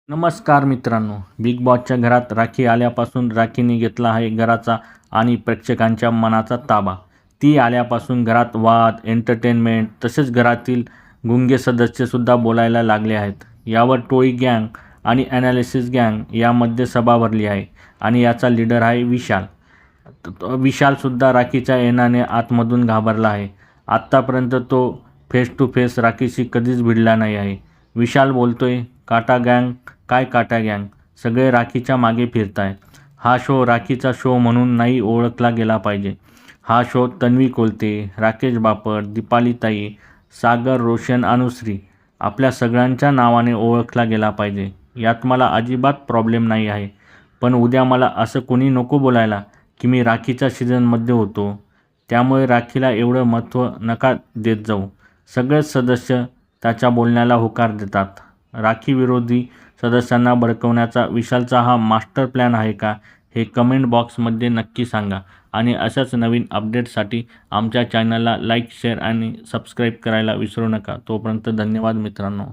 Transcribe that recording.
नमस्कार मित्रांनो, बिग बॉसच्या घरात राखी आल्यापासून राखीने घेतला आहे घराचा आणि प्रेक्षकांच्या मनाचा ताबा. ती आल्यापासून घरात वाद, एंटरटेनमेंट तसेच घरातील गुंगे सदस्यसुद्धा बोलायला लागले आहेत. यावर टोळी गँग आणि ॲनालिसिस गँग यामध्ये सभा भरली आहे आणि याचा लीडर आहे विशाल. विशालसुद्धा राखीच्या येण्याने आतमधून घाबरला आहे. आत्तापर्यंत तो फेस टू फेस राखीशी कधीच भिडला नाही आहे. विशाल बोलतोय, काटा गँग काय काटा गँग, सगळे राखीच्या मागे फिरताय. हा शो राखीचा शो म्हणून नाही ओळखला गेला पाहिजे. हा शो तन्वी कोलते, राकेश बापट, दीपालीताई, सागर, रोशन, अनुश्री आपल्या सगळ्यांच्या नावाने ओळखला गेला पाहिजे. यात मला अजिबात प्रॉब्लेम नाही आहे. पण उद्या मला असं कोणी नको बोलायला की मी राखीच्या सीझनमध्ये होतो, त्यामुळे राखीला एवढं महत्त्व नका देत जाऊ. सगळेच सदस्य त्याच्या बोलण्याला होकार देतात. राखी विरोधी सदस्यांना भडकवण्याचा विशालचा हा मास्टर प्लॅन आहे का, हे कमेंट बॉक्समध्ये नक्की सांगा. आणि अशाच नवीन अपडेट्ससाठी आमच्या चॅनलला लाईक, शेअर आणि सबस्क्राईब करायला विसरू नका. तोपर्यंत धन्यवाद मित्रांनो.